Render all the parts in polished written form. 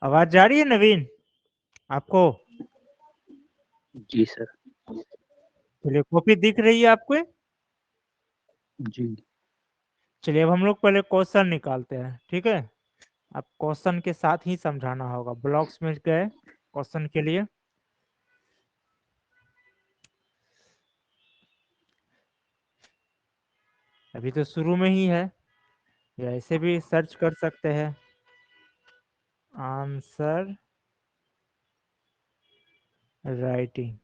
आवाज जा रही है नवीन आपको? जी सर। चलिए, कॉपी दिख रही है आपको? जी। चलिए, अब हम लोग पहले क्वेश्चन निकालते हैं, ठीक है? अब क्वेश्चन के साथ ही समझाना होगा। ब्लॉक्स में गए क्वेश्चन के लिए। अभी तो शुरू में ही है, या ऐसे भी सर्च कर सकते हैं आंसर राइटिंग।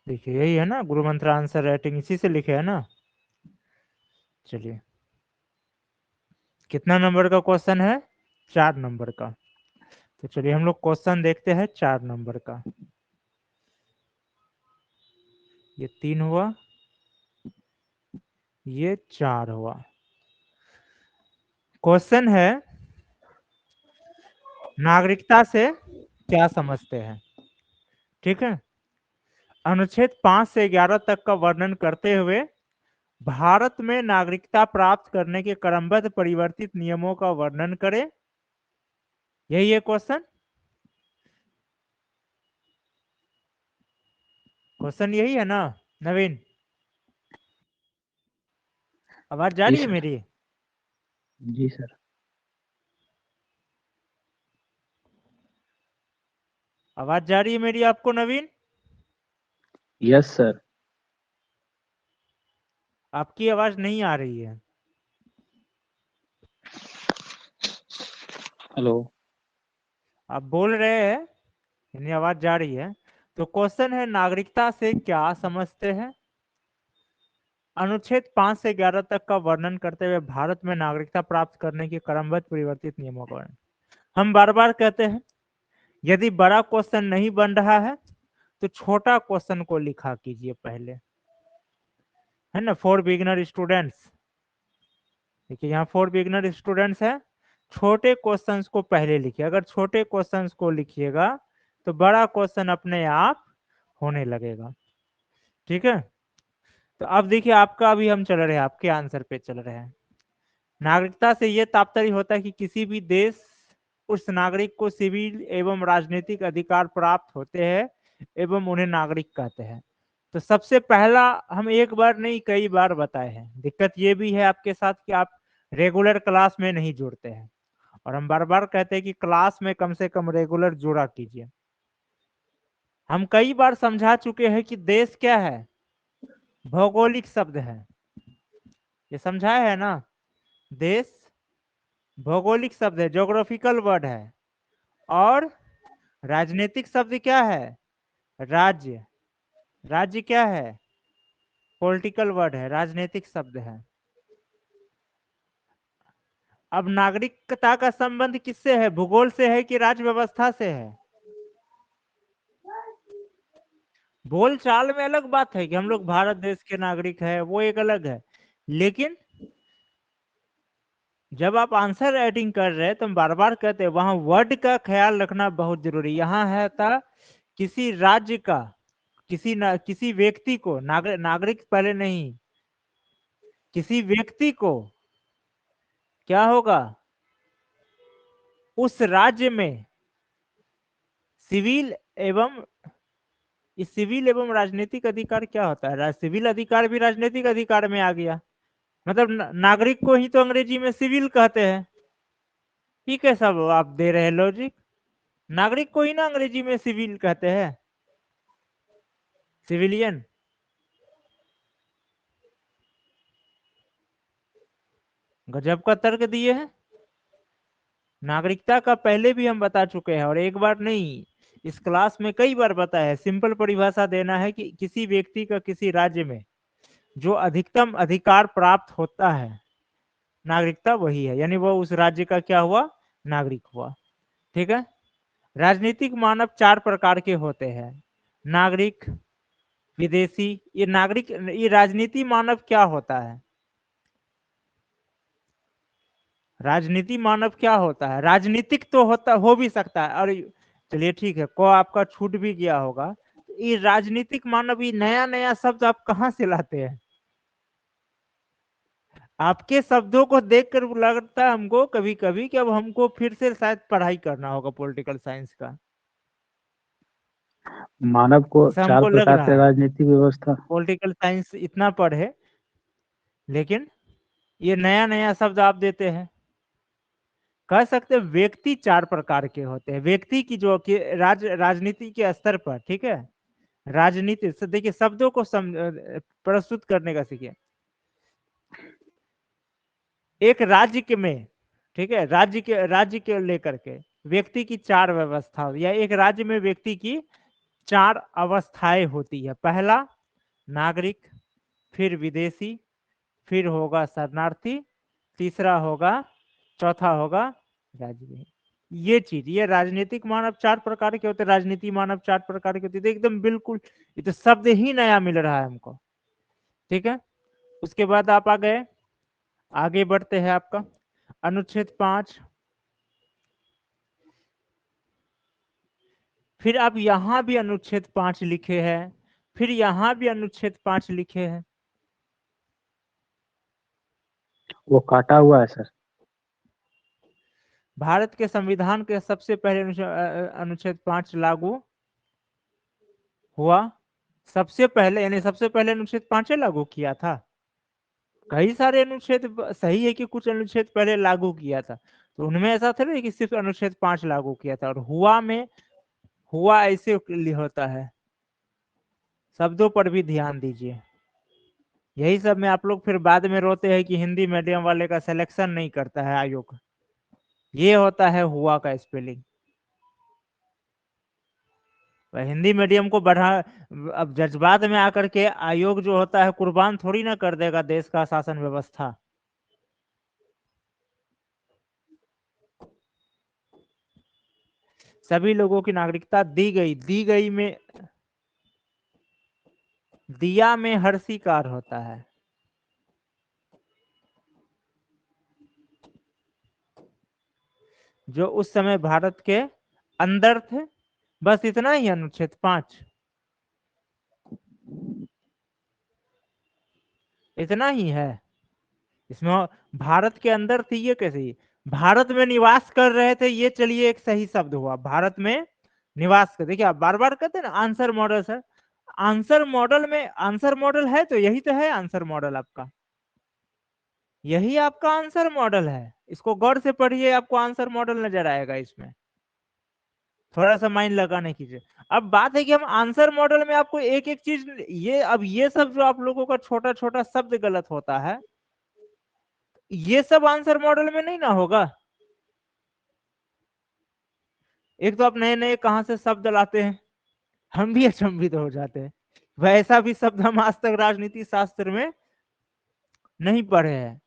देखिए, यही है ना गुरु मंत्र आंसर राइटिंग, इसी से लिखे है ना। चलिए, कितना नंबर का क्वेश्चन है? 4 नंबर का। तो चलिए हम लोग क्वेश्चन देखते हैं 4 नंबर का। ये 3 हुआ, ये 4 हुआ। क्वेश्चन है, नागरिकता से क्या समझते हैं? ठीक है। अनुच्छेद 5 से 11 तक का वर्णन करते हुए भारत में नागरिकता प्राप्त करने के क्रमबद्ध परिवर्तित नियमों का वर्णन करें। यही है क्वेश्चन। क्वेश्चन यही है ना नवीन? आवाज जा जी रही है सर। मेरी? जी सर। आवाज जा रही है मेरी आपको नवीन? Yes sir. आपकी आवाज नहीं आ रही है। हेलो। आप बोल रहे हैं, यानी आवाज जा रही है। तो क्वेश्चन है, नागरिकता से क्या समझते हैं? अनुच्छेद 5 से 11 तक का वर्णन करते हुए भारत में नागरिकता प्राप्त करने के क्रमबद्ध परिवर्तित नियमों का वर्णन। हम बार बार कहते हैं, यदि बड़ा क्वेश्चन नहीं बन रहा है तो छोटा क्वेश्चन को लिखा कीजिए पहले, है ना, फॉर बिगिनर स्टूडेंट्स। देखिए यहाँ फॉर बिगिनर स्टूडेंट्स है, छोटे क्वेश्चंस को पहले लिखिए। अगर छोटे क्वेश्चंस को लिखिएगा तो बड़ा क्वेश्चन अपने आप होने लगेगा, ठीक है? तो अब देखिए, आपका अभी हम चल रहे हैं, आपके आंसर पे चल रहे हैं। नागरिकता से यह तात्पर्य होता है कि किसी भी देश उस नागरिक को सिविल एवं राजनीतिक अधिकार प्राप्त होते हैं एवं उन्हें नागरिक कहते हैं। तो सबसे पहला हम एक बार नहीं कई बार बताए हैं। दिक्कत ये भी है आपके साथ कि आप रेगुलर क्लास में नहीं जुड़ते हैं, और हम बार बार कहते हैं कि क्लास में कम से कम रेगुलर जुड़ा कीजिए। हम कई बार समझा चुके हैं कि देश क्या है? भौगोलिक शब्द है। ये समझाया है ना? देश भौगोलिक शब्द है, ज्योग्राफिकल वर्ड है। और राजनीतिक शब्द क्या है? राज्य। राज्य क्या है? पॉलिटिकल वर्ड है, राजनीतिक शब्द है। अब नागरिकता का संबंध किससे है? भूगोल से है कि राज्य व्यवस्था से है? बोल चाल में अलग बात है कि हम लोग भारत देश के नागरिक है, वो एक अलग है। लेकिन जब आप आंसर राइटिंग कर रहे हैं तो हम बार बार कहते हैं वहां वर्ड का ख्याल रखना बहुत जरूरी। यहाँ है था किसी राज्य का, किसी व्यक्ति को, नागरिक पहले नहीं, किसी व्यक्ति को क्या होगा? उस राज्य में सिविल एवं, इस सिविल एवं राजनीतिक अधिकार क्या होता है? सिविल अधिकार भी राजनीतिक अधिकार में आ गया। मतलब नागरिक को ही तो अंग्रेजी में सिविल कहते हैं। ठीक है, सब आप दे रहे हैं लॉजिक। नागरिक को ही ना अंग्रेजी में सिविल कहते हैं, सिविलियन। गजब का तर्क दिए हैं। नागरिकता का पहले भी हम बता चुके हैं, और एक बार नहीं, इस क्लास में कई बार बताया है। सिंपल परिभाषा देना है कि किसी व्यक्ति का किसी राज्य में जो अधिकतम अधिकार प्राप्त होता है, नागरिकता वही है, यानी वो उस राज्य का क्या हुआ? नागरिक हुआ। ठीक है। राजनीतिक मानव 4 प्रकार के होते हैं, नागरिक, विदेशी। ये नागरिक, ये राजनीति मानव क्या होता है? राजनीति मानव क्या होता है? राजनीतिक तो होता, हो भी सकता है। और चलिए ठीक है, को आपका छूट भी गया होगा। ये राजनीतिक मानव, ये नया नया शब्द आप कहाँ से लाते हैं? आपके शब्दों को देखकर लगता है हमको कभी कभी कि अब हमको फिर से शायद पढ़ाई करना होगा पॉलिटिकल साइंस का, मानव को ऐसा 4 हमको लग प्रकार रहा से है। राजनीतिक व्यवस्था। पॉलिटिकल साइंस इतना पढ़े, लेकिन ये नया नया शब्द आप देते हैं। कह सकते हैं व्यक्ति 4 प्रकार के होते हैं, व्यक्ति की जो कि राजनीति के स्तर पर, ठीक है, राजनीति से देखिए शब्दों को प्रस्तुत करने का सीखिए। एक राज्य के में, ठीक है, राज्य के लेकर के व्यक्ति की 4 व्यवस्था, या एक राज्य में व्यक्ति की 4 अवस्थाएं होती है। पहला नागरिक, फिर विदेशी, फिर होगा शरणार्थी, तीसरा होगा, चौथा होगा राजनीति। ये चीज, ये राजनीतिक मानव 4 प्रकार के होते, राजनीति मानव 4 प्रकार के होते, तो एकदम बिल्कुल ये तो शब्द ही नया मिल रहा है हमको, ठीक है। उसके बाद आप आगे बढ़ते हैं। आपका अनुच्छेद 5, फिर आप यहां भी अनुच्छेद 5 लिखे हैं, फिर यहां भी अनुच्छेद 5 लिखे हैं। वो काटा हुआ है सर। भारत के संविधान के सबसे पहले अनुच्छेद 5 लागू हुआ, सबसे पहले, यानी सबसे पहले अनुच्छेद 5 लागू किया था। कई सारे अनुच्छेद सही है कि कुछ अनुच्छेद पहले लागू किया था, तो उनमें ऐसा था कि सिर्फ अनुच्छेद 5 लागू किया था। और हुआ में, हुआ ऐसे होता है, शब्दों पर भी ध्यान दीजिए। यही सब में आप लोग फिर बाद में रोते हैं कि हिंदी मीडियम वाले का सिलेक्शन नहीं करता है आयोग। ये होता है हुआ का स्पेलिंग। हिंदी मीडियम को बढ़ा, अब जज्बात में आकर के आयोग जो होता है कुर्बान थोड़ी ना कर देगा देश का शासन व्यवस्था। सभी लोगों की नागरिकता दी गई में दिया में हर्षिकार होता है। जो उस समय भारत के अंदर थे, बस इतना ही अनुच्छेद 5, इतना ही है इसमें। भारत के अंदर थी, ये कैसे, भारत में निवास कर रहे थे, ये चलिए एक सही शब्द हुआ, भारत में निवास कर। देखिए आप बार बार कहते हैं ना answer model sir, answer model में आंसर मॉडल है, तो यही तो है आंसर मॉडल आपका, यही आपका आंसर मॉडल है। इसको गौर से पढ़िए, आपको आंसर मॉडल नजर आएगा इसमें, थोड़ा सा माइंड लगाने कीजिए। अब बात है कि हम आंसर मॉडल में आपको एक एक चीज, ये अब ये सब जो आप लोगों का छोटा छोटा शब्द गलत होता है, ये सब आंसर मॉडल में नहीं ना होगा। एक तो आप नए नए कहां से शब्द लाते हैं, हम भी अचंभित हो जाते हैं। वैसा भी शब्द हम आज तक राजनीति शास्त्र में नहीं पढ़े हैं।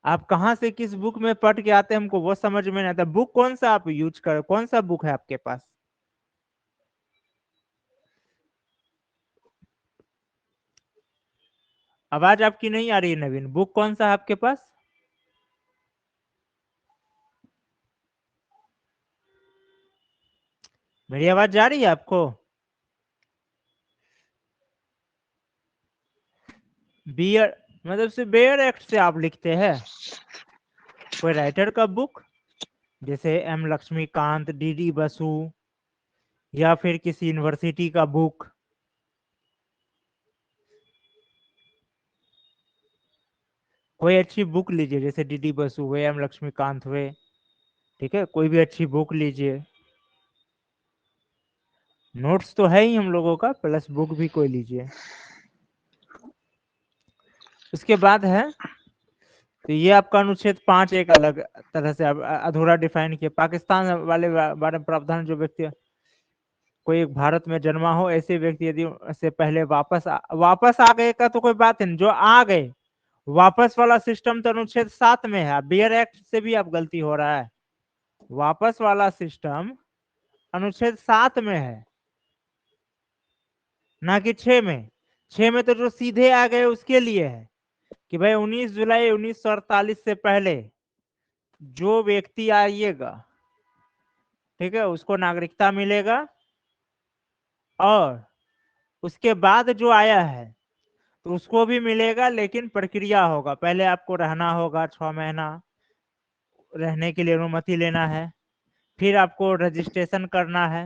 आप कहां से किस बुक में पढ़ के आते हैं हमको वो समझ में नहीं आता। बुक कौन सा आप यूज कर, कौन सा बुक है आपके पास? आवाज आपकी नहीं आ रही है नवीन, बुक कौन सा है आपके पास? मेरी आवाज जा रही है आपको? बियर मतलब से बेयर एक्ट से आप लिखते हैं? कोई राइटर का बुक, जैसे एम लक्ष्मीकांत, डी बसु, या फिर किसी यूनिवर्सिटी का बुक? कोई अच्छी बुक लीजिए, जैसे डी बसु हुए, एम लक्ष्मीकांत हुए, ठीक है, कोई भी अच्छी बुक लीजिए। नोट्स तो है ही हम लोगों का, प्लस बुक भी कोई लीजिए। उसके बाद है, तो ये आपका अनुच्छेद 5 एक अलग तरह से अधूरा डिफाइन किया। पाकिस्तान वाले बारे में प्रावधान, जो व्यक्ति कोई एक भारत में जन्मा हो, ऐसे व्यक्ति यदि से पहले वापस आ गए का तो कोई बात नहीं, जो आ गए वापस वाला सिस्टम तो अनुच्छेद 7 में है। बियर एक्ट से भी आप गलती हो रहा है, वापस वाला सिस्टम अनुच्छेद 7 में है, ना कि 6 में। 6 में तो जो सीधे आ गए उसके लिए है कि भाई 19 जुलाई 1948 से पहले जो व्यक्ति आइएगा, ठीक है, उसको नागरिकता मिलेगा, और उसके बाद जो आया है तो उसको भी मिलेगा, लेकिन प्रक्रिया होगा। पहले आपको रहना होगा, 6 महीना रहने के लिए अनुमति लेना है, फिर आपको रजिस्ट्रेशन करना है,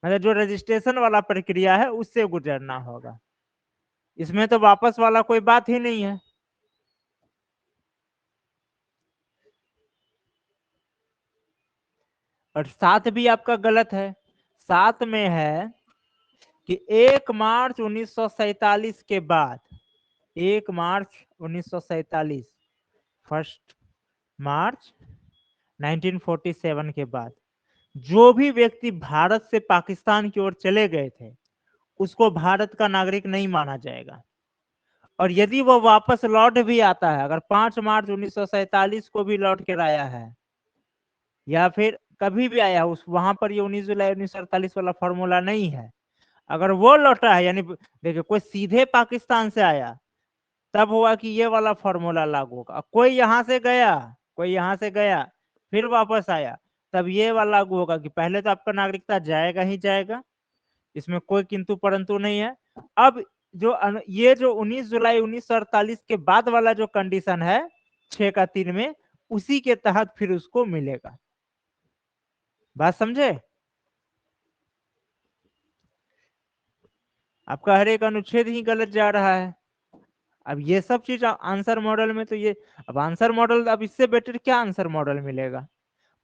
मतलब जो रजिस्ट्रेशन वाला प्रक्रिया है उससे गुजरना होगा। इसमें तो वापस वाला कोई बात ही नहीं है। और 7 भी आपका गलत है। 7 में है कि 1 मार्च 1947 के बाद, 1 मार्च 1947, 1 मार्च 1947 के बाद जो भी व्यक्ति भारत से पाकिस्तान की ओर चले गए थे उसको भारत का नागरिक नहीं माना जाएगा। और यदि वो वापस लौट भी आता है, अगर 5 मार्च 1947 को भी लौट कर आया है या फिर कभी भी आया, उस वहां पर ये 19 जुलाई 1948 वाला फॉर्मूला नहीं है। अगर वो लौटा है, यानी देखिए कोई सीधे पाकिस्तान से आया तब हुआ कि ये वाला फॉर्मूला लागू होगा। कोई यहां से गया, कोई यहां से गया फिर वापस आया, तब ये वाला लागू होगा कि पहले तो आपका नागरिकता जाएगा ही जाएगा, इसमें कोई किंतु परंतु नहीं है। अब ये जो 19 जुलाई 1948 के बाद वाला जो कंडीशन है 6 का 3 में, उसी के तहत फिर उसको मिलेगा। बात समझे? आपका हर एक अनुच्छेद ही गलत जा रहा है। अब ये सब चीज आंसर मॉडल में, तो ये अब आंसर मॉडल, अब इससे बेटर क्या आंसर मॉडल मिलेगा?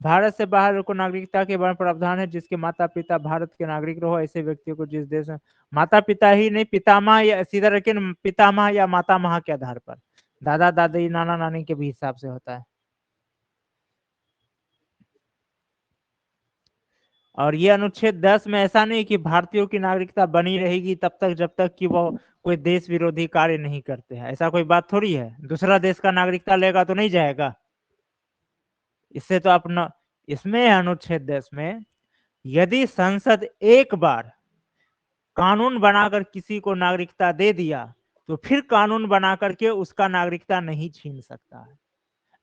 भारत से बाहर को नागरिकता के बारे में प्रावधान है, जिसके माता पिता भारत के नागरिक रहो, ऐसे व्यक्तियों को जिस देश में माता पिता ही नहीं, पितामह या सीधा रखे, पितामह या मातामह के आधार पर, दादा दादी नाना नानी के भी हिसाब से होता है। और ये अनुच्छेद 10 में ऐसा नहीं कि भारतीयों की नागरिकता बनी रहेगी तब तक जब तक कि वो कोई देश विरोधी कार्य नहीं करते हैं, ऐसा कोई बात थोड़ी है। दूसरा देश का नागरिकता लेगा तो नहीं जाएगा। इससे तो अपना, इसमें अनुच्छेद 10 में यदि संसद एक बार कानून बनाकर किसी को नागरिकता दे दिया तो फिर कानून बना करके उसका नागरिकता नहीं छीन सकता है।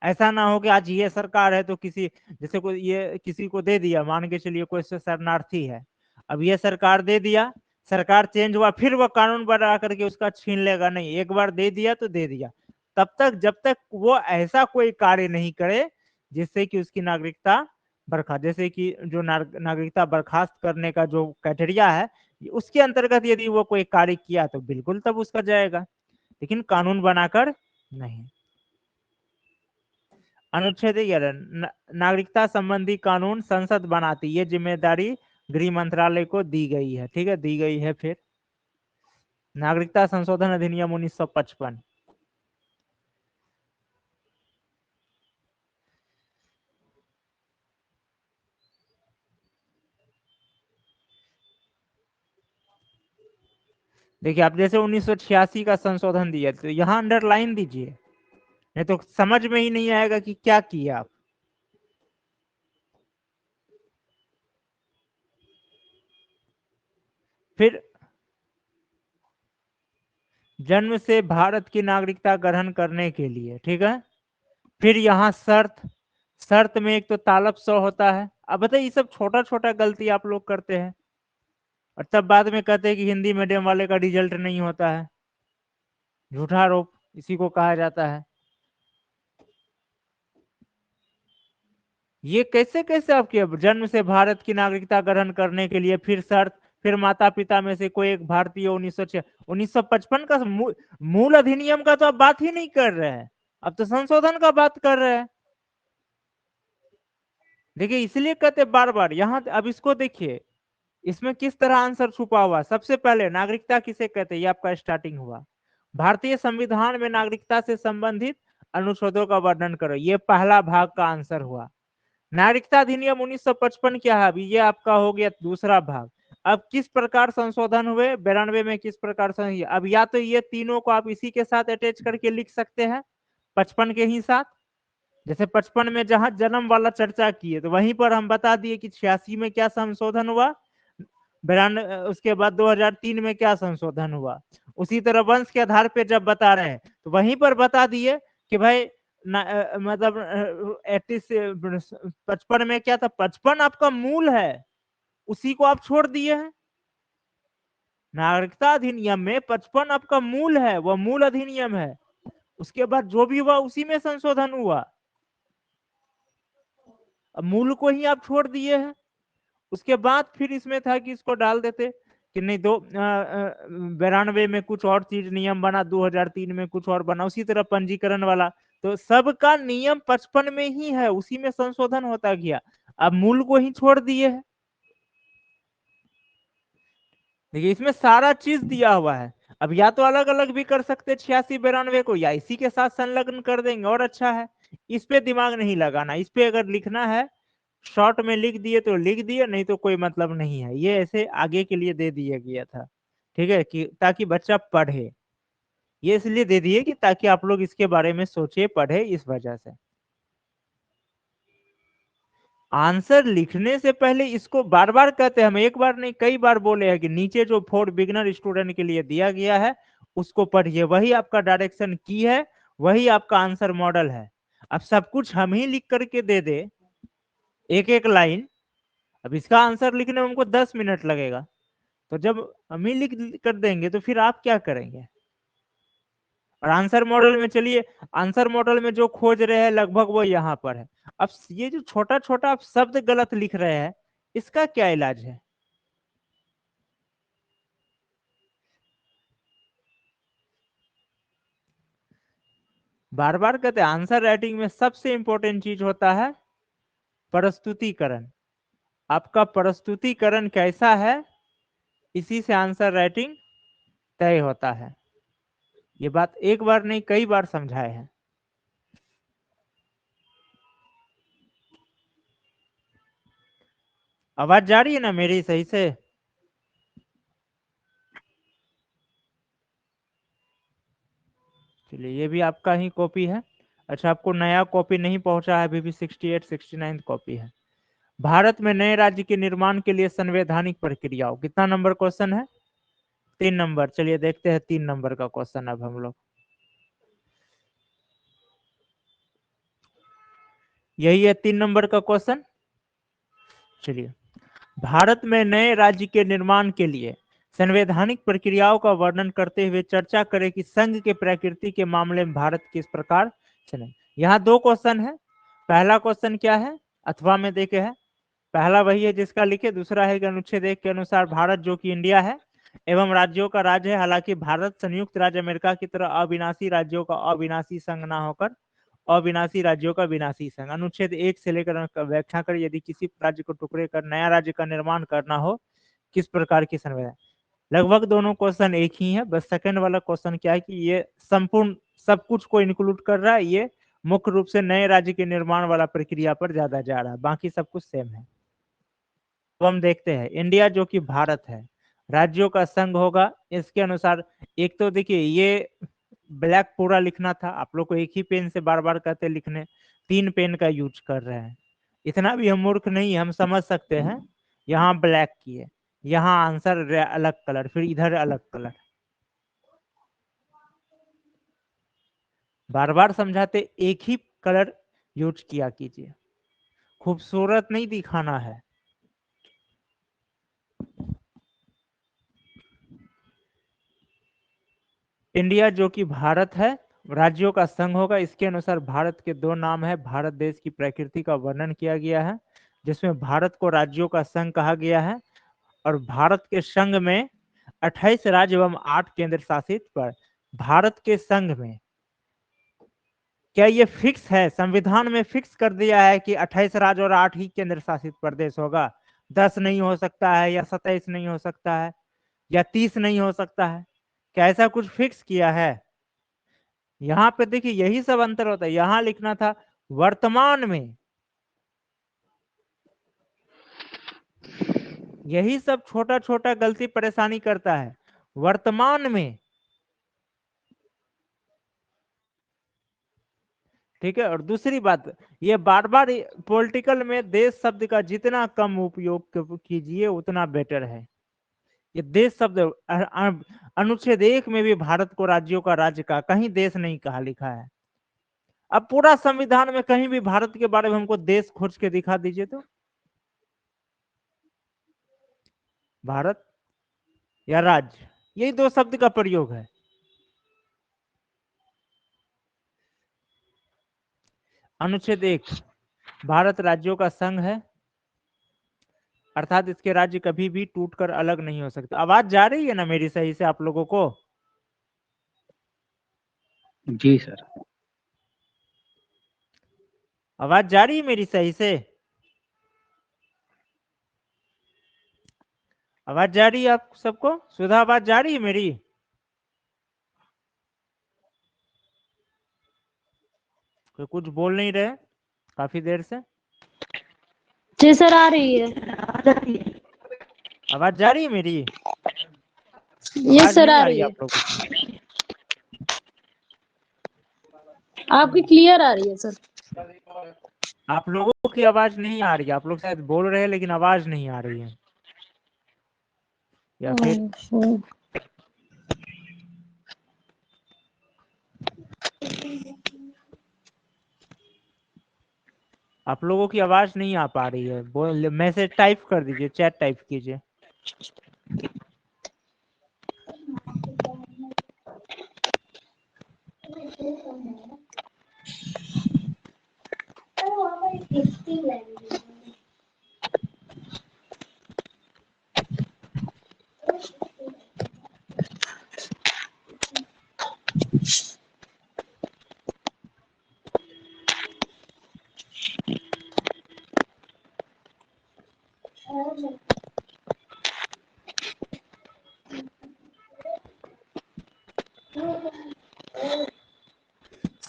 ऐसा ना हो कि आज ये सरकार है तो किसी, जैसे कोई ये किसी को दे दिया, मान के चलिए कोई शरणार्थी है, अब ये सरकार दे दिया, सरकार चेंज हुआ, फिर वो कानून बना करके उसका छीन लेगा नहीं। एक बार दे दिया तो दे दिया, तब तक जब तक वो ऐसा कोई कार्य नहीं करे जिससे कि उसकी नागरिकता जैसे कि जो नागरिकता बर्खास्त करने का जो क्राइटेरिया है, उसके अंतर्गत यदि वो कोई कार्य किया तो बिल्कुल तब उसका जाएगा, लेकिन कानून बनाकर नहीं। अनुच्छेद 11, नागरिकता संबंधी कानून संसद बनाती, ये जिम्मेदारी गृह मंत्रालय को दी गई है। ठीक है, दी गई है। फिर नागरिकता संशोधन अधिनियम 1955, देखिए आप जैसे 1986 का संशोधन दिया तो यहाँ अंडरलाइन दीजिए, नहीं तो समझ में ही नहीं आएगा कि क्या किया आप। फिर जन्म से भारत की नागरिकता ग्रहण करने के लिए, ठीक है, फिर यहाँ शर्त, शर्त में एक तो तालब सौ होता है। अब बताइए ये सब छोटा छोटा गलती आप लोग करते हैं और तब बाद में कहते हैं कि हिंदी मीडियम वाले का रिजल्ट नहीं होता है। झूठा आरोप इसी को कहा जाता है। ये कैसे कैसे आपके जन्म से भारत की नागरिकता ग्रहण करने के लिए फिर शर्त, फिर माता पिता में से कोई एक भारतीय, 1955 का मूल अधिनियम का तो आप बात ही नहीं कर रहे हैं, अब तो संशोधन का बात कर रहे हैं। देखिए इसलिए कहते बार बार यहाँ, अब इसको देखिए इसमें किस तरह आंसर छुपा हुआ। सबसे पहले नागरिकता किसे कहते हैं, ये आपका स्टार्टिंग हुआ, भारतीय संविधान में नागरिकता से संबंधित अनुच्छेदों का वर्णन करो, ये पहला भाग का आंसर हुआ। नागरिकता अधिनियम 1955 क्या है, अभी ये आपका हो गया दूसरा भाग। अब किस प्रकार संशोधन हुए 92 में, किस प्रकार से, अब या तो ये तीनों को आप इसी के साथ अटैच करके लिख सकते हैं 55 के ही साथ। जैसे 55 में जहां जन्म वाला चर्चा किए तो वहीं पर हम बता दिए कि 86 में क्या संशोधन हुआ, 92 उसके बाद 2003 में क्या संशोधन हुआ। उसी तरह वंश के आधार पे जब बता रहे हैं तो वहीं पर बता दिए कि भाई मतलब 80 से 55 में क्या था, 55 आपका मूल है, उसी को आप छोड़ दिए हैं। नागरिकता अधिनियम में 55 आपका मूल है, वह मूल अधिनियम है। उसके बाद जो भी हुआ उसी में संशोधन हुआ। अब मूल को ही आप छोड़ दिए हैं। उसके बाद फिर इसमें था कि इसको डाल देते कि नहीं, 92 में कुछ और चीज नियम बना, 2003 में कुछ और बना, उसी तरह पंजीकरण वाला। तो सबका नियम 55 में ही है, उसी में संशोधन होता गया। अब मूल को ही छोड़ दिए है। देखिए इसमें सारा चीज दिया हुआ है। अब या तो अलग अलग भी कर सकते 86 92 को, या इसी के साथ संलग्न कर देंगे और अच्छा है। इस पे दिमाग नहीं लगाना। इस पे अगर लिखना है शॉर्ट में लिख दिए तो लिख दिए, नहीं तो कोई मतलब नहीं है। ये ऐसे आगे के लिए दे दिया गया था, ठीक है, कि ताकि बच्चा पढ़े। ये इसलिए दे दिए कि ताकि आप लोग इसके बारे में सोचे, पढ़े, इस वजह से। आंसर लिखने से पहले इसको बार बार कहते हैं हम, एक बार नहीं कई बार बोले हैं कि नीचे जो फॉर बिगिनर स्टूडेंट के लिए दिया गया है उसको पढ़िए, वही आपका डायरेक्शन की है, वही आपका आंसर मॉडल है। अब सब कुछ हम ही लिख करके दे दे एक एक लाइन, अब इसका आंसर लिखने में हमको 10 मिनट लगेगा। तो जब हम ही लिख कर देंगे तो फिर आप क्या करेंगे। और आंसर मॉडल में चलिए, आंसर मॉडल में जो खोज रहे हैं लगभग वो यहाँ पर है। अब ये जो छोटा छोटा आप शब्द गलत लिख रहे हैं, इसका क्या इलाज है। बार बार कहते हैं आंसर राइटिंग में सबसे इंपॉर्टेंट चीज होता है प्रस्तुतिकरण। आपका प्रस्तुतिकरण कैसा है, इसी से आंसर राइटिंग तय होता है। ये बात एक बार नहीं कई बार समझाए हैं। आवाज जा रही है ना मेरी सही से। चलिए ये भी आपका ही कॉपी है। अच्छा, आपको नया कॉपी नहीं पहुंचा है, अभी भी 68 69 कॉपी है। भारत में नए राज्य के निर्माण के लिए संवैधानिक प्रक्रियाओं, कितना नंबर क्वेश्चन है, 3 नंबर। चलिए देखते हैं 3 नंबर का क्वेश्चन अब हम लोग। यही है 3 नंबर का क्वेश्चन। चलिए, भारत में नए राज्य के निर्माण के लिए संवैधानिक प्रक्रियाओं का वर्णन करते हुए चर्चा करें कि संघ के प्रकृति के मामले में भारत किस प्रकार चले। यहाँ 2 क्वेश्चन है। पहला क्वेश्चन क्या है, अथवा में देखे है। पहला वही है जिसका लिखे, दूसरा है कि अनुच्छेद 1 के अनुसार भारत जो कि इंडिया है एवं राज्यों का राज्य है, हालांकि भारत संयुक्त राज्य अमेरिका की तरह अविनाशी राज्यों का अविनाशी संघ ना होकर अविनाशी राज्यों का विनाशी संघ। अनुच्छेद 1 से लेकर व्याख्या कर, यदि किसी राज्य को टुकड़े कर नया राज्य का निर्माण करना हो किस प्रकार की संविधान। लगभग दोनों क्वेश्चन एक ही है, बस सेकंड वाला क्वेश्चन क्या है कि ये संपूर्ण सब कुछ को इंक्लूड कर रहा है, ये मुख्य रूप से नए राज्य के निर्माण वाला प्रक्रिया पर ज्यादा जा रहा है, बाकी सब कुछ सेम है। तो हम देखते हैं इंडिया जो कि भारत है, राज्यों का संघ होगा, इसके अनुसार। एक तो देखिए ये ब्लैक पूरा लिखना था, आप लोग को एक ही पेन से बार बार कहते लिखने, 3 पेन का यूज कर रहे हैं। इतना भी हम मूर्ख नहीं, हम समझ सकते हैं। यहाँ ब्लैक किए, यहाँ आंसर अलग कलर, फिर इधर अलग कलर, बार बार समझाते एक ही कलर यूज किया कीजिए, खूबसूरत नहीं दिखाना है। इंडिया जो कि भारत है, राज्यों का संघ होगा, इसके अनुसार भारत के 2 नाम है। भारत देश की प्रकृति का वर्णन किया गया है, जिसमें भारत को राज्यों का संघ कहा गया है। और भारत के संघ में 28 राज्य एवं 8 केंद्र शासित पर। भारत के संघ में क्या ये फिक्स है, संविधान में फिक्स कर दिया है कि 28 राज्य और 8 ही केंद्र शासित प्रदेश होगा, 10 नहीं हो सकता है, या 27 नहीं हो सकता है, या 30 नहीं हो सकता है, क्या ऐसा कुछ फिक्स किया है। यहाँ पे देखिए यही सब अंतर होता है। यहाँ लिखना था वर्तमान में, यही सब छोटा छोटा गलती परेशानी करता है, वर्तमान में, ठीक है। और दूसरी बात, ये बार बार पॉलिटिकल में देश शब्द का जितना कम उपयोग कीजिए उतना बेटर है। ये देश शब्द अनुच्छेद 1 में भी भारत को राज्यों का राज्य का कहीं देश नहीं कहा लिखा है। अब पूरा संविधान में कहीं भी भारत के बारे में हमको देश खोज के दिखा दीजिए तो। भारत या राज्य, यही दो शब्द का प्रयोग है। अनुच्छेद 1, भारत राज्यों का संघ है, अर्थात इसके राज्य कभी भी टूटकर अलग नहीं हो सकते। आवाज जा रही है ना मेरी सही से आप लोगों को? जी सर। आवाज जा रही है मेरी सही से? आवाज जा रही है आप सबको? सुधा आवाज जा रही है मेरी? कोई कुछ बोल नहीं रहे काफी देर से। जी सर, आ रही है। आवाज जा रही है मेरी? ये आवाज सर नहीं आ आ रही रही है है, आप लोगों की? आपकी क्लियर आ रही है सर। आप लोगों की आवाज नहीं आ रही है, आप लोग शायद बोल रहे हैं लेकिन आवाज नहीं आ रही है, या फिर आप लोगों की आवाज नहीं आ पा रही है। बोल, मैसेज टाइप कर दीजिए, चैट टाइप कीजिए।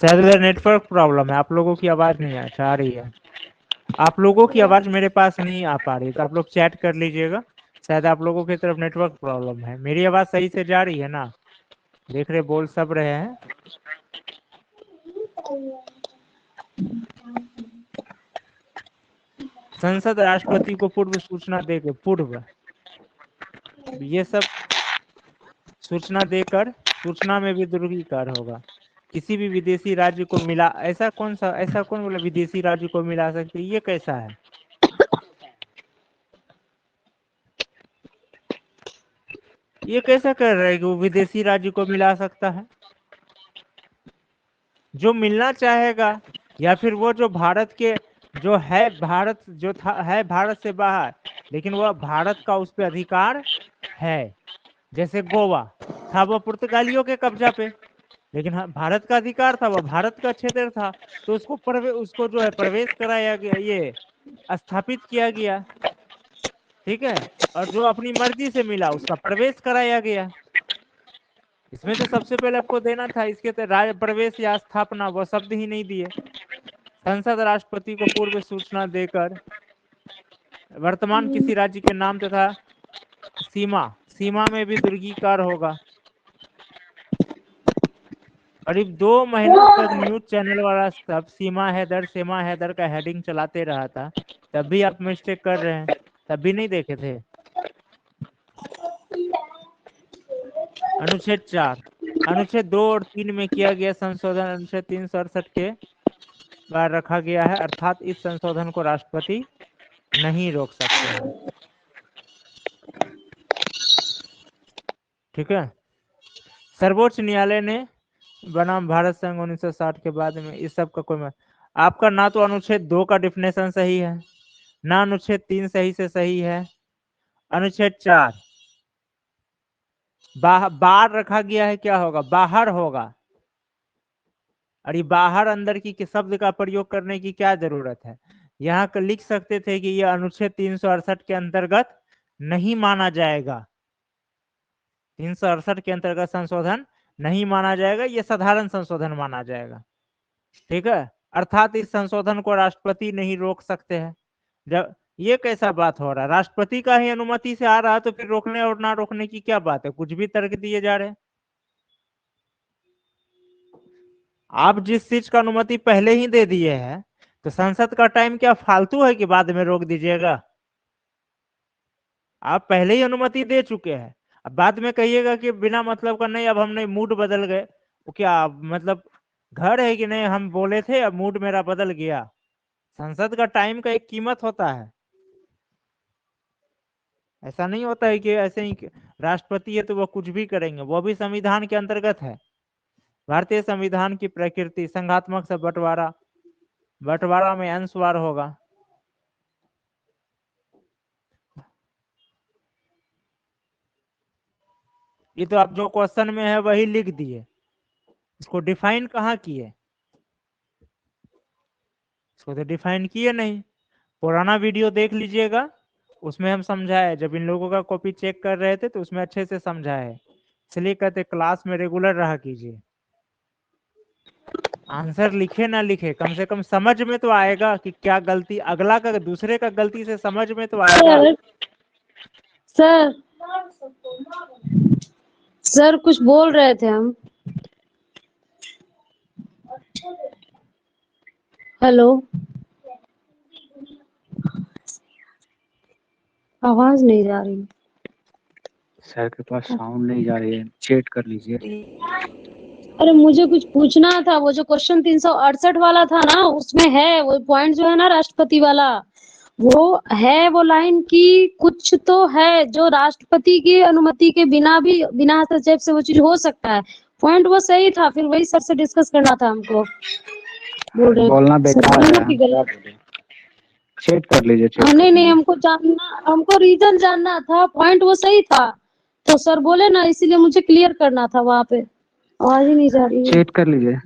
शायद मेरा नेटवर्क प्रॉब्लम है, आप लोगों की आवाज नहीं आ रही है। आप लोगों की आवाज मेरे पास नहीं आ पा रही, तो आप लोग चैट कर लीजिएगा। शायद आप लोगों की तरफ नेटवर्क प्रॉब्लम है। मेरी आवाज सही से जा रही है ना? देख रहे बोल सब रहे हैं। संसद राष्ट्रपति को पूर्व सूचना देकर, पूर्व ये सब सूचना देकर, सूचना में भी दुर्गीकार होगा। किसी भी विदेशी राज्य को मिला, ऐसा कौन बोला विदेशी राज्य को मिला सकते? ये कैसा है? ये कैसा कर रहा है कि वो विदेशी राज्य को मिला सकता है? जो मिलना चाहेगा, या फिर वो जो भारत के जो है, भारत जो था है भारत से बाहर, लेकिन वह भारत का उस पर अधिकार है, जैसे गोवा था वो पुर्तगालियों के कब्जा पे, लेकिन हाँ, भारत का अधिकार था, वह भारत का क्षेत्र था, तो उसको जो है प्रवेश कराया गया, ये स्थापित किया गया, ठीक है। और जो अपनी मर्जी से मिला उसका प्रवेश कराया गया। इसमें तो सबसे पहले आपको देना था, इसके तो प्रवेश या स्थापना वो शब्द ही नहीं दिए। संसद राष्ट्रपति को पूर्व सूचना देकर वर्तमान किसी राज्य के नाम तथा सीमा में भी दुर्गीकार होगा। करीब 2 महीनों तक न्यूज चैनल वाला सब सीमा हैदर का हेडिंग चलाते रहा था, तब भी आप मिस्टेक कर रहे हैं, तब भी नहीं देखे थे। अनुच्छेद 4, अनुच्छेद 2 और 3 में किया गया संशोधन अनुच्छेद 368 के द्वारा रखा गया है, अर्थात इस संशोधन को राष्ट्रपति नहीं रोक सकते हैं, ठीक है। सर्वोच्च न्यायालय ने बनाम भारत संघ 1960 के बाद में इस सब का कोई आपका ना तो अनुच्छेद 2 का डिफिनेशन सही है, ना अनुच्छेद 3 सही से सही है। अनुच्छेद 4 बाहर रखा गया है, क्या होगा? बाहर होगा। अरे बाहर अंदर की शब्द का प्रयोग करने की क्या जरूरत है? यहाँ लिख सकते थे कि यह अनुच्छेद 368 के अंतर्गत नहीं माना जाएगा, 368 के अंतर्गत संशोधन नहीं माना जाएगा, यह साधारण संशोधन माना जाएगा, ठीक है। अर्थात इस संशोधन को राष्ट्रपति नहीं रोक सकते हैं। जब ये कैसा बात हो रहा है? राष्ट्रपति का ही अनुमति से आ रहा है, तो फिर रोकने और ना रोकने की क्या बात है? कुछ भी तर्क दिए जा रहे हैं। आप जिस चीज का अनुमति पहले ही दे दिए हैं, तो संसद का टाइम क्या फालतू है कि बाद में रोक दीजिएगा? आप पहले ही अनुमति दे चुके हैं, अब बाद में कहिएगा कि बिना मतलब का नहीं, अब हमने मूड बदल गए। वो क्या मतलब घर है कि नहीं, हम बोले थे अब मूड मेरा बदल गया? संसद का टाइम का एक कीमत होता है। ऐसा नहीं होता है कि ऐसे ही राष्ट्रपति है तो वो कुछ भी करेंगे, वो भी संविधान के अंतर्गत है। भारतीय संविधान की प्रकृति संघात्मक से बंटवारा, बंटवारा में अंशवार होगा। ये तो आप जो क्वेश्चन में है वही लिख दिए, इसको डिफाइन कहाँ किए? इसको तो डिफाइन किए नहीं। पुराना वीडियो देख लीजिएगा, उसमें हम समझाए, जब इन लोगों का कॉपी चेक कर रहे थे तो उसमें अच्छे से समझाया है। इसलिए कहते क्लास में रेगुलर रहा कीजिए। आंसर लिखे ना लिखे, कम से कम समझ में तो आएगा कि क्या गलती, अगला का दूसरे का गलती से समझ में तो आएगा। सर सर कुछ बोल रहे थे हम। हेलो, आवाज नहीं जा रही। सर के पास साउंड नहीं जा रही है, चेट कर लीजिए। अरे मुझे कुछ पूछना था, वो जो क्वेश्चन 368 वाला था ना, उसमें है वो पॉइंट जो है ना राष्ट्रपति वाला, वो है वो लाइन की कुछ तो है जो राष्ट्रपति की अनुमति के बिना भी, बिना हस्तक्षेप से वो चीज हो सकता है। पॉइंट वो सही था, फिर वही सर से डिस्कस करना था हमको। बोल रहे बोलना सर बेकार बोलना है, कि हम क्या गलत। बोले। चेट कर लीजिए, चेट हाँ, कर नहीं नहीं, लीजिए। हमको जानना, हमको रीजन जानना था, पॉइंट वो सही था तो सर बोले ना, इसीलिए मुझे क्लियर करना था वहां पे। आवाज ही नहीं जा रही है। चेट कर लीजिए,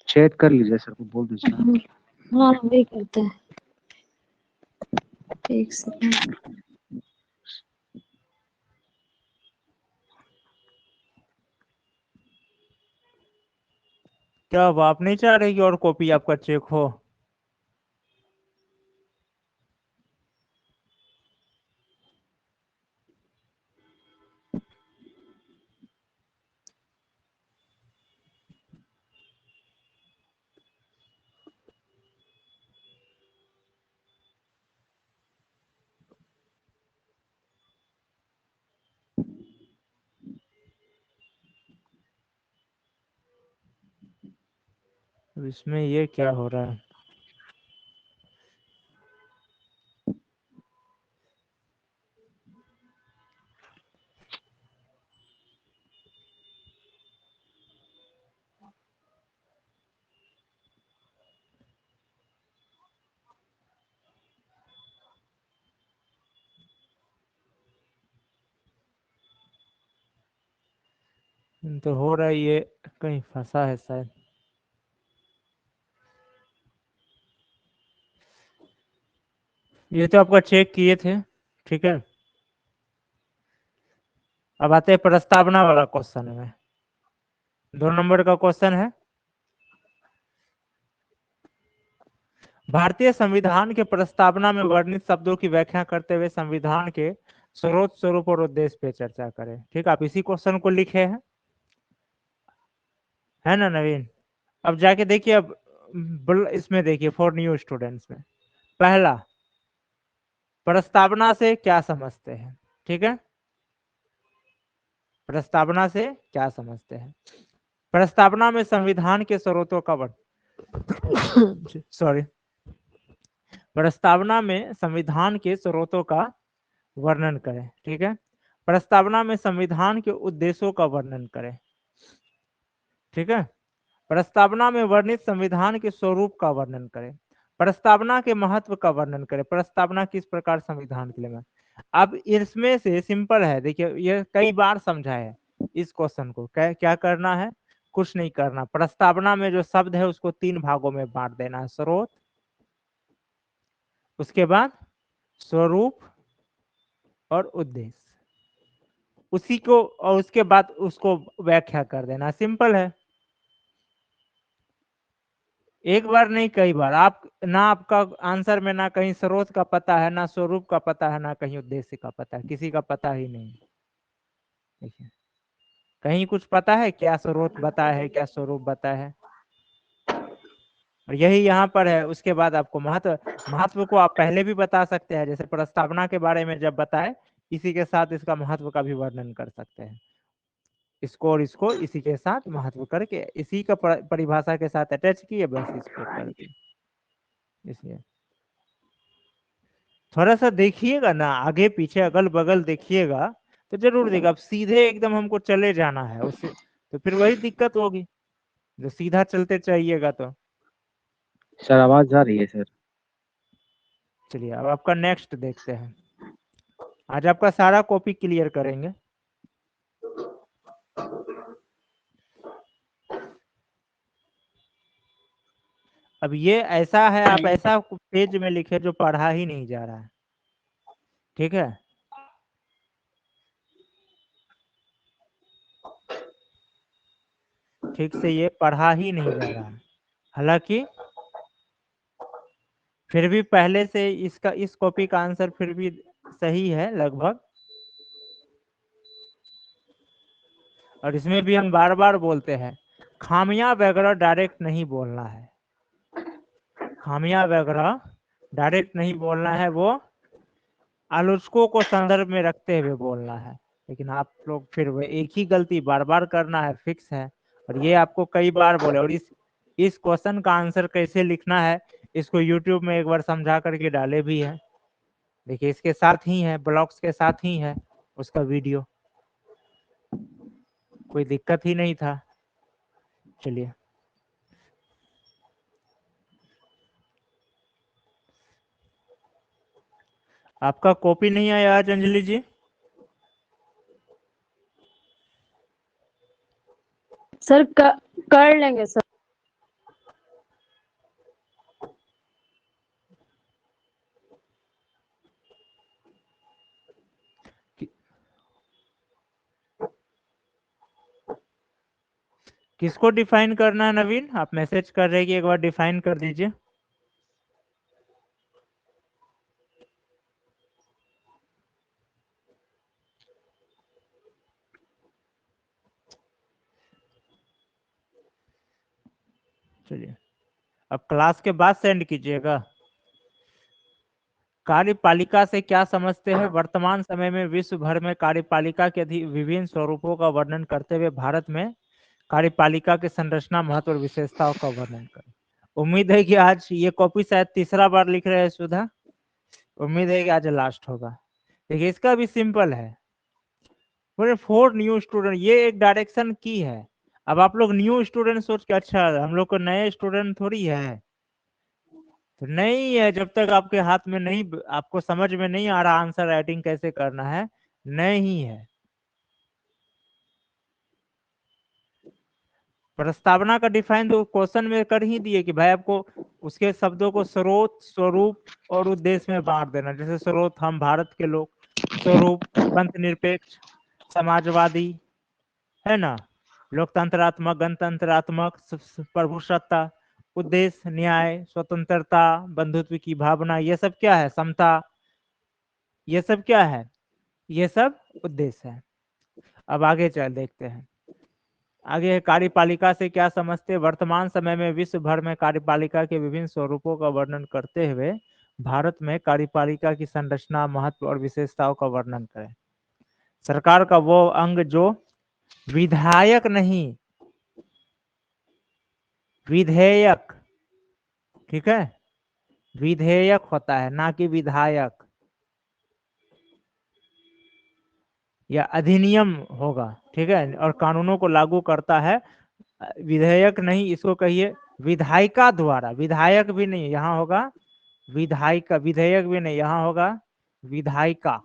चेट कर लीजिए, सर को बोल दीजिए। हाँ वही करते हैं, एक सेकंड। क्या अब आप नहीं चाह रहे कि और कॉपी आपका चेक हो? अब इसमें ये क्या हो रहा है? तो हो रहा है ये कहीं फंसा है शायद। ये तो आपका चेक किए थे, ठीक है। अब आते हैं प्रस्तावना वाला क्वेश्चन में। 2 नंबर का क्वेश्चन है, भारतीय संविधान के प्रस्तावना में वर्णित शब्दों की व्याख्या करते हुए संविधान के स्रोत, स्वरूप और उद्देश्य पे चर्चा करें। ठीक, आप इसी क्वेश्चन को लिखे हैं, है ना नवीन? अब जाके देखिए, अब इसमें देखिए फॉर न्यू स्टूडेंट्स में पहला, प्रस्तावना से क्या समझते हैं? ठीक है, प्रस्तावना से क्या समझते हैं? प्रस्तावना में संविधान के स्रोतों का वर्णन सॉरी, प्रस्तावना में संविधान के स्रोतों का वर्णन करें। ठीक है, प्रस्तावना में संविधान के उद्देश्यों का वर्णन करें। ठीक है, प्रस्तावना में वर्णित संविधान के स्वरूप का वर्णन करें, प्रस्तावना के महत्व का वर्णन करें, प्रस्तावना किस प्रकार संविधान के लिए में। अब इसमें से सिंपल है, देखिए ये कई बार समझा है इस क्वेश्चन को। क्या करना है? कुछ नहीं करना, प्रस्तावना में जो शब्द है उसको 3 भागों में बांट देना है, स्रोत, उसके बाद स्वरूप और उद्देश्य, उसी को, और उसके बाद उसको व्याख्या कर देना। सिंपल है, एक बार नहीं कई बार। आप ना, आपका आंसर में ना कहीं स्रोत का पता है, ना स्वरूप का पता है, ना कहीं उद्देश्य का पता है, किसी का पता ही नहीं। देखिए, कहीं कुछ पता है क्या स्रोत बताया है, क्या स्वरूप बताया है? और यही यहाँ पर है। उसके बाद आपको महत्व को आप पहले भी बता सकते हैं, जैसे प्रस्तावना के बारे में जब बताए, इसी के साथ इसका महत्व का भी वर्णन कर सकते हैं। इसको और इसको इसी के साथ महत्व करके इसी का परिभाषा के साथ अटैच किए, बस इसको कर दिए। इसलिए थोड़ा सा देखिएगा ना, आगे पीछे अगल बगल देखिएगा तो जरूर देखा। अब सीधे एकदम हमको चले जाना है उससे, तो फिर वही दिक्कत होगी जो सीधा चलते चाहिएगा तो। सर आवाज आ रही है सर? चलिए अब आपका नेक्स्ट देखते हैं। आज आपका सारा कॉपी क्लियर करेंगे। अब ये ऐसा है, आप ऐसा पेज में लिखे जो पढ़ा ही नहीं जा रहा है, ठीक है। ठीक से ये पढ़ा ही नहीं जा रहा है। हालांकि फिर भी पहले से इसका, इस कॉपी का आंसर फिर भी सही है लगभग। और इसमें भी हम बार बार बोलते हैं, खामियां वगैरह डायरेक्ट नहीं बोलना है। खामियां वगैरह डायरेक्ट नहीं बोलना है, वो आलोचकों को संदर्भ में रखते हुए बोलना है। लेकिन आप लोग फिर वो एक ही गलती बार बार करना है, फिक्स है। और ये आपको कई बार बोले। और इस क्वेश्चन का आंसर कैसे लिखना है, इसको यूट्यूब में एक बार समझा करके डाले भी है। देखिए इसके साथ ही है, ब्लॉग्स के साथ ही है उसका वीडियो, कोई दिक्कत ही नहीं था। चलिए आपका कॉपी नहीं आया आज अंजलि जी? सर कर लेंगे सर। किसको डिफाइन करना है नवीन? आप मैसेज कर रहे हैं कि एक बार डिफाइन कर दीजिए। चलिए अब क्लास के बाद सेंड कीजिएगा। कार्यपालिका से क्या समझते हैं? वर्तमान समय में विश्व भर में कार्यपालिका के विभिन्न स्वरूपों का वर्णन करते हुए भारत में कार्यपालिका की संरचना, महत्व और विशेषताओं का वर्णन करें। उम्मीद है कि आज ये कॉपी शायद तीसरा बार लिख रहे हैं सुधा। उम्मीद है कि आज लास्ट होगा। देखिए इसका भी सिंपल है। फॉर न्यू स्टूडेंट, ये एक डायरेक्शन की है। अब आप लोग न्यू स्टूडेंट सोच के, अच्छा हम लोग को नए स्टूडेंट थोड़ी है, तो नहीं है। जब तक आपके हाथ में नहीं, आपको समझ में नहीं आ रहा आंसर राइटिंग कैसे करना है, नहीं है। प्रस्तावना का डिफाइन तो क्वेश्चन में कर ही दिए कि भाई आपको उसके शब्दों को स्रोत, स्वरूप और उद्देश्य में बांट देना। जैसे स्रोत हम भारत के लोग, स्वरूप पंथ निरपेक्ष समाजवादी, है ना, लोकतंत्रात्मक गणतंत्रात्मक प्रभुसत्ता, उद्देश्य न्याय स्वतंत्रता बंधुत्व की भावना, ये सब क्या है, समता, ये सब क्या है, ये सब उद्देश्य है। अब आगे चल देखते हैं। आगे है कार्यपालिका से क्या समझते हैं? वर्तमान समय में विश्व भर में कार्यपालिका के विभिन्न स्वरूपों का वर्णन करते हुए भारत में कार्यपालिका की संरचना, महत्व और विशेषताओं का वर्णन करें। सरकार का वो अंग जो विधायक नहीं, विधेयक, ठीक है, विधेयक होता है ना कि विधायक या अधिनियम होगा, ठीक है, और कानूनों को लागू करता है। विधेयक नहीं, इसको कहिए विधायिका द्वारा। विधायक भी नहीं, यहाँ होगा विधायिका। विधेयक भी नहीं, यहाँ होगा विधायिका।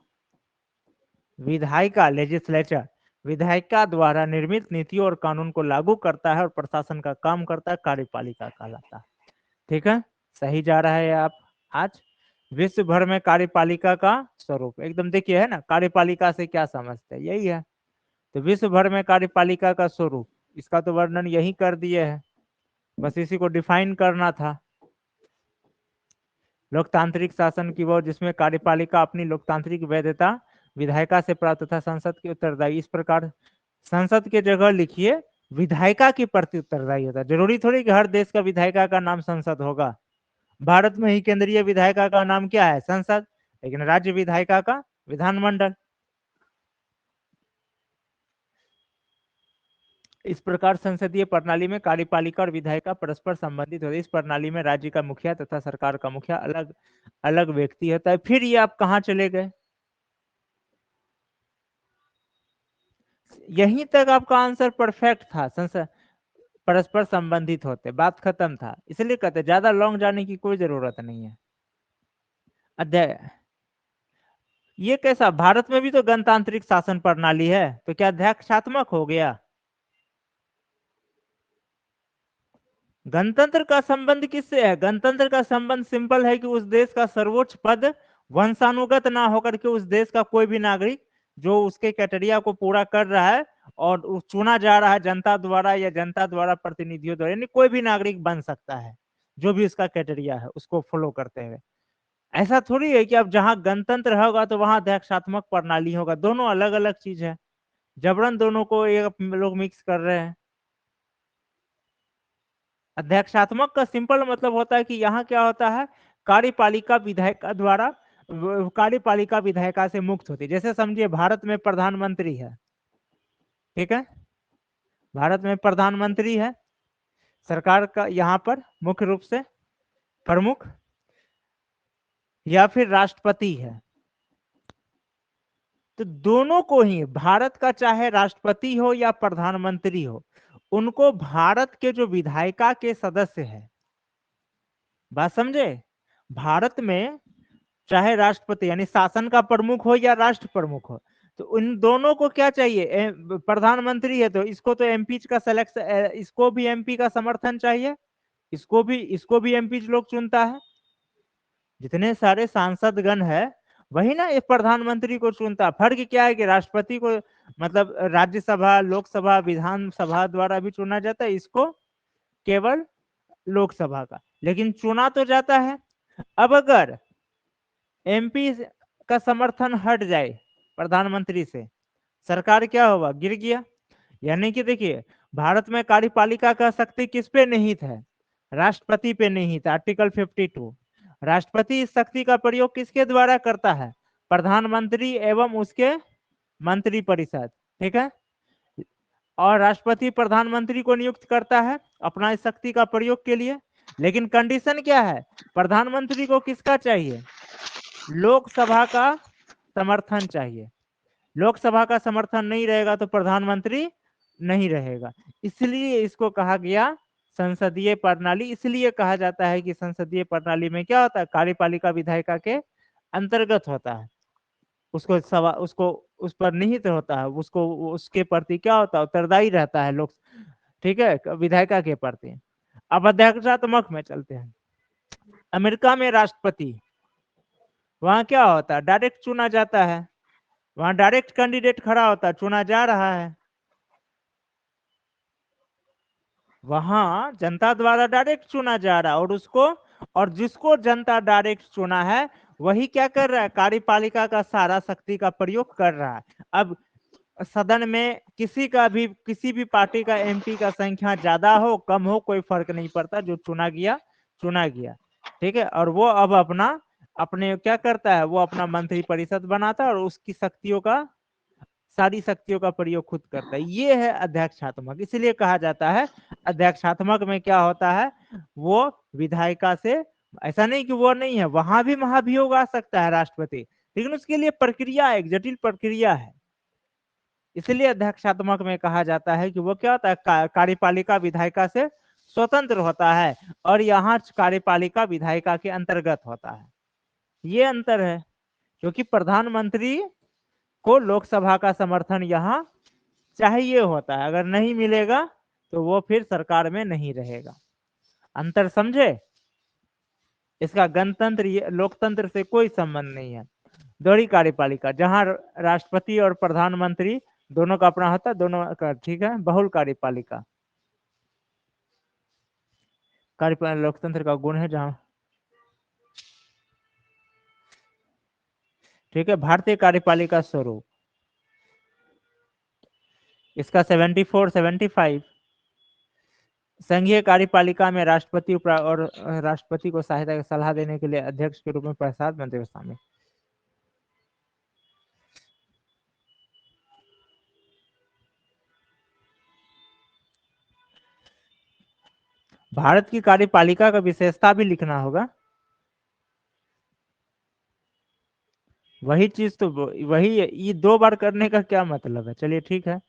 विधायिका लेजिस्लेचर, विधायिका द्वारा निर्मित नीतियों और कानून को लागू करता है और प्रशासन का काम करता है, कार्यपालिका कहलाता है। ठीक है, सही जा रहा है आप आज। विश्व भर में कार्यपालिका का स्वरूप एकदम देखिए, है ना, कार्यपालिका से क्या समझते हैं, यही है। तो विश्व भर में कार्यपालिका का स्वरूप, इसका तो वर्णन यही कर दिए है, बस इसी को डिफाइन करना था। लोकतांत्रिक शासन की वो जिसमें कार्यपालिका अपनी लोकतांत्रिक वैधता विधायिका से प्राप्त तथा संसद की उत्तरदायी। इस प्रकार संसद के जगह लिखिए विधायिका की प्रति उत्तरदायी होता है। जरूरी थोड़ी कि हर देश का विधायिका का नाम संसद होगा। भारत में ही केंद्रीय विधायिका का नाम क्या है, संसद, लेकिन राज्य विधायिका का विधानमंडल। इस प्रकार संसदीय प्रणाली में कार्यपालिका और विधायिका परस्पर संबंधित होते हैं। इस प्रणाली में राज्य का मुखिया तथा सरकार का मुखिया अलग अलग व्यक्ति होता है। फिर ये आप कहाँ चले गए? यहीं तक आपका आंसर परफेक्ट था। संसद परस्पर संबंधित होते, बात खत्म था। इसलिए कहते ज्यादा लॉन्ग जाने की कोई जरूरत नहीं है। अध्याय ये कैसा? भारत में भी तो गणतांत्रिक शासन प्रणाली है, तो क्या अध्यक्षात्मक हो गया? गणतंत्र का संबंध किससे है? गणतंत्र का संबंध सिंपल है कि उस देश का सर्वोच्च पद वंशानुगत ना होकर के उस देश का कोई भी नागरिक जो उसके क्राइटेरिया को पूरा कर रहा है और चुना जा रहा है जनता द्वारा या जनता द्वारा प्रतिनिधियों द्वारा, यानी कोई भी नागरिक बन सकता है जो भी उसका क्राइटेरिया है उसको फॉलो करते हुए। ऐसा थोड़ी है कि अब जहां गणतंत्र होगा तो वहां अध्यक्षात्मक प्रणाली होगा। दोनों अलग अलग चीज है। जबरन दोनों को ये लोग मिक्स कर रहे हैं। अध्यक्षात्मक का सिंपल मतलब होता है कि यहाँ क्या होता है, कार्यपालिका विधायिका द्वारा कार्यपालिका विधायिका से मुक्त होती है। जैसे समझिए भारत में प्रधानमंत्री है, ठीक है, भारत में प्रधानमंत्री है, सरकार का यहाँ पर मुख्य रूप से प्रमुख या फिर राष्ट्रपति है। तो दोनों को ही भारत का चाहे राष्ट्रपति हो या प्रधानमंत्री हो, उनको भारत के जो विधायिका के सदस्य है, बात समझे, भारत में चाहे राष्ट्रपति यानी शासन का प्रमुख हो या राष्ट्र प्रमुख हो, तो इन दोनों को क्या चाहिए? प्रधानमंत्री है तो इसको तो एमपी का सेलेक्शन, इसको भी एमपी का समर्थन चाहिए, इसको भी एमपी लोग चुनता है। जितने सारे सांसद गण है वही ना एक प्रधानमंत्री को चुनता। फर्क क्या है कि राष्ट्रपति को मतलब राज्यसभा, लोकसभा, विधानसभा द्वारा भी चुना जाता है, इसको केवल लोकसभा का, लेकिन चुना तो जाता है। अब अगर एमपी का समर्थन हट जाए प्रधानमंत्री से, सरकार क्या होगा? गिर गया। यानी कि देखिए भारत में कार्यपालिका का शक्ति किस पे निहित है? राष्ट्रपति पे निहित। आर्टिकल 52, राष्ट्रपति इस शक्ति का प्रयोग किसके द्वारा करता है? प्रधानमंत्री एवं उसके मंत्री परिषद, ठीक है। और राष्ट्रपति प्रधानमंत्री को नियुक्त करता है अपना इस शक्ति का प्रयोग के लिए, लेकिन कंडीशन क्या है? प्रधानमंत्री को किसका चाहिए? लोकसभा का समर्थन चाहिए। लोकसभा का समर्थन नहीं रहेगा तो प्रधानमंत्री नहीं रहेगा। इसलिए इसको कहा गया संसदीय प्रणाली। इसलिए कहा जाता है कि संसदीय प्रणाली में क्या होता है? कार्यपालिका विधायिका के अंतर्गत होता है, उसको उस पर निहित होता है, उसको उसके प्रति क्या होता है? उत्तरदायी रहता है लोग, ठीक है, विधायिका के प्रति। अब अध्यक्षात्मक में चलते हैं। अमेरिका में राष्ट्रपति, वहां क्या होता है? डायरेक्ट चुना जाता है, वहां डायरेक्ट कैंडिडेट खड़ा होता है, चुना जा रहा है। वहां जनता द्वारा डायरेक्ट चुना जा रहा है और जिसको जनता डायरेक्ट चुना है वही क्या कर रहा है? कार्यपालिका का सारा शक्ति का प्रयोग कर रहा है। अब सदन में किसी भी पार्टी का एमपी का संख्या ज्यादा हो कम हो कोई फर्क नहीं पड़ता, जो चुना गया, ठीक है। और वो अब अपने क्या करता है? वो अपना मंत्री परिषद बनाता है और उसकी सारी शक्तियों का प्रयोग खुद करता है। ये है अध्यक्षात्मक। इसलिए कहा जाता है अध्यक्षात्मक में क्या होता है? वो विधायिका से, ऐसा नहीं कि वो नहीं है, वहां भी महाभियोग आ सकता है राष्ट्रपति, लेकिन उसके लिए प्रक्रिया, एक जटिल प्रक्रिया है। इसलिए अध्यक्षात्मक में कहा जाता है कि वो क्या होता है? कार्यपालिका विधायिका से स्वतंत्र होता है और यहाँ कार्यपालिका विधायिका के अंतर्गत होता है। ये अंतर है, क्योंकि प्रधानमंत्री को लोकसभा का समर्थन यहाँ चाहिए होता है, अगर नहीं मिलेगा तो वो फिर सरकार में नहीं रहेगा। अंतर समझे? इसका गणतंत्र लोकतंत्र से कोई संबंध नहीं है। दोहरी कार्यपालिका, जहां राष्ट्रपति और प्रधानमंत्री दोनों का अपना होता है, दोनों का, ठीक है। बहुल कार्यपालिका, कार्यपालिका लोकतंत्र का गुण है जहां, ठीक है। भारतीय कार्यपालिका स्वरूप, इसका 74 75। संघीय कार्यपालिका में राष्ट्रपति और राष्ट्रपति को सहायता सलाह देने के लिए अध्यक्ष के रूप में प्रसाद मंत्री शामिल। भारत की कार्यपालिका का विशेषता भी लिखना होगा। वही चीज तो वही ये 2 बार करने का क्या मतलब है। चलिए ठीक है।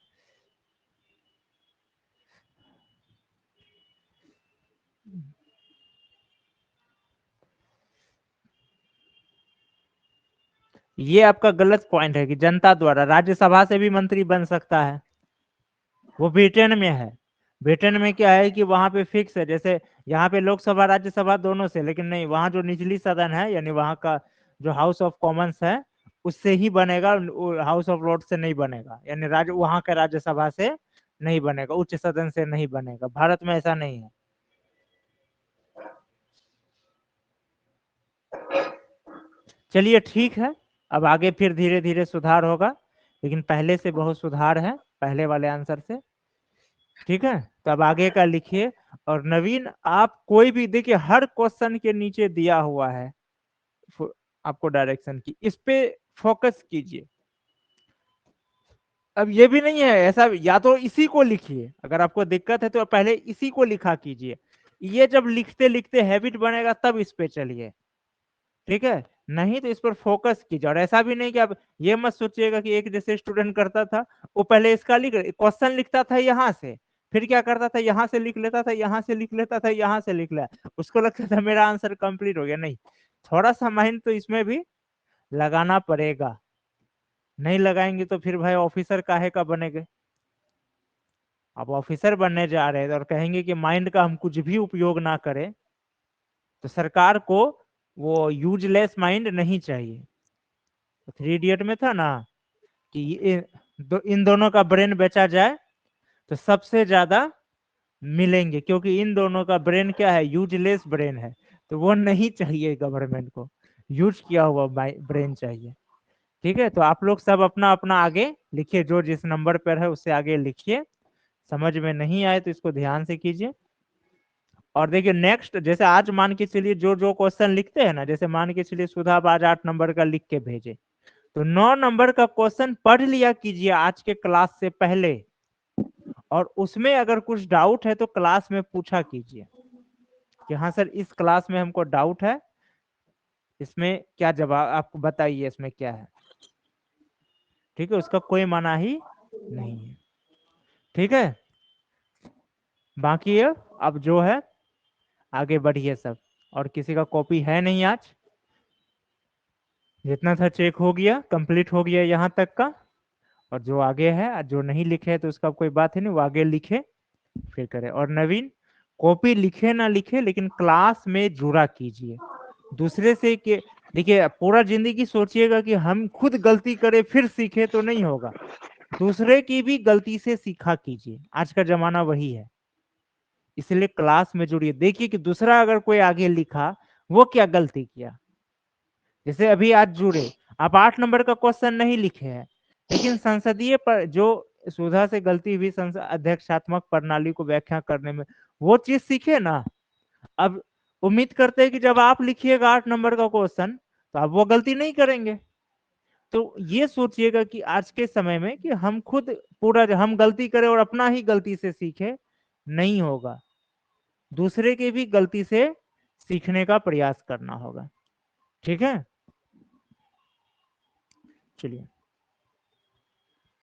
ये आपका गलत पॉइंट है कि जनता द्वारा, राज्यसभा से भी मंत्री बन सकता है। वो ब्रिटेन में है। ब्रिटेन में क्या है कि वहां पे फिक्स है, जैसे यहाँ पे लोकसभा राज्यसभा दोनों से, लेकिन नहीं, वहां जो निचली सदन है यानी वहां का जो हाउस ऑफ कॉमन्स है उससे ही बनेगा, हाउस ऑफ लॉर्ड से नहीं बनेगा, यानी राज्य वहां के राज्यसभा से नहीं बनेगा, उच्च सदन से नहीं बनेगा। भारत में ऐसा नहीं है। चलिए ठीक है, अब आगे फिर धीरे धीरे सुधार होगा, लेकिन पहले से बहुत सुधार है पहले वाले आंसर से। ठीक है, तो अब आगे का लिखिए। और नवीन, आप कोई भी देखिए, हर क्वेश्चन के नीचे दिया हुआ है आपको डायरेक्शन की, इस पे फोकस कीजिए। अब ये भी नहीं है ऐसा, या तो इसी को लिखिए, अगर आपको दिक्कत है तो पहले इसी को लिखा कीजिए। ये जब लिखते लिखते हैबिट बनेगा तब इस पे चलिए। ठीक है, नहीं तो इस पर फोकस कीजिए। और ऐसा भी नहीं कि आप ये मत सोचिएगा कि एक जैसे स्टूडेंट करता था, वो पहले इसका क्वेश्चन लिखता था यहाँ से, फिर क्या करता था, यहाँ से लिख लेता था, यहाँ से लिख लेता था, यहाँ से लिख लिया, उसको लगता था मेरा आंसर कंप्लीट हो गया। नहीं, थोड़ा सा माइंड तो इसमें भी लगाना पड़ेगा। नहीं लगाएंगे तो फिर भाई ऑफिसर काहे का बनेंगे। आप ऑफिसर बनने जा रहे हैं और कहेंगे कि माइंड का हम कुछ भी उपयोग ना करें, तो सरकार को वो यूजलेस माइंड नहीं चाहिए। तो 3 इडियट में था ना कि इन दोनों का ब्रेन बेचा जाए तो सबसे ज्यादा मिलेंगे, क्योंकि इन दोनों का ब्रेन क्या है, यूजलेस ब्रेन है, तो वो नहीं चाहिए गवर्नमेंट को, यूज किया हुआ ब्रेन चाहिए। ठीक है, तो आप लोग सब अपना अपना आगे लिखिए, जो जिस नंबर पर है उससे आगे लिखिए। समझ में नहीं आए तो इसको ध्यान से कीजिए। और देखिए नेक्स्ट, जैसे आज मान के चलिए जो जो क्वेश्चन लिखते हैं ना, जैसे मान के चलिए सुधा आज 8 नंबर का लिख के भेजे, तो 9 नंबर का क्वेश्चन पढ़ लिया कीजिए आज के क्लास से पहले, और उसमें अगर कुछ डाउट है तो क्लास में पूछा कीजिए कि हाँ सर इस क्लास में हमको डाउट है, इसमें क्या जवाब, आपको बताइए इसमें क्या है। ठीक है, उसका कोई मना ही नहीं है। ठीक है, बाकी अब जो है आगे बढ़िए सब। और किसी का कॉपी है नहीं आज, जितना था चेक हो गया, कंप्लीट हो गया यहाँ तक का। और जो आगे है, जो नहीं लिखे तो उसका कोई बात है नहीं, वो आगे लिखे फिर करे। और नवीन, कॉपी लिखे ना लिखे लेकिन क्लास में जुड़ा कीजिए दूसरे से। के देखिए, पूरा जिंदगी सोचिएगा कि हम खुद गलती करें फिर सीखे, तो नहीं होगा। दूसरे की भी गलती से सीखा कीजिए, आज का जमाना वही है। इसलिए क्लास में जुड़िए, देखिए कि दूसरा अगर कोई आगे लिखा वो क्या गलती किया। जैसे अभी आज जुड़े, आप 8 नंबर का क्वेश्चन नहीं लिखे हैं, लेकिन संसदीय पर जो सुधा से गलती हुई संसद अध्यक्षात्मक प्रणाली को व्याख्या करने में, वो चीज सीखे ना। अब उम्मीद करते हैं कि जब आप लिखिएगा 8 नंबर का क्वेश्चन तो आप वो गलती नहीं करेंगे। तो ये सोचिएगा कि आज के समय में कि हम खुद पूरा हम गलती करें और अपना ही गलती से सीखे, नहीं होगा। दूसरे की भी गलती से सीखने का प्रयास करना होगा। ठीक है, चलिए।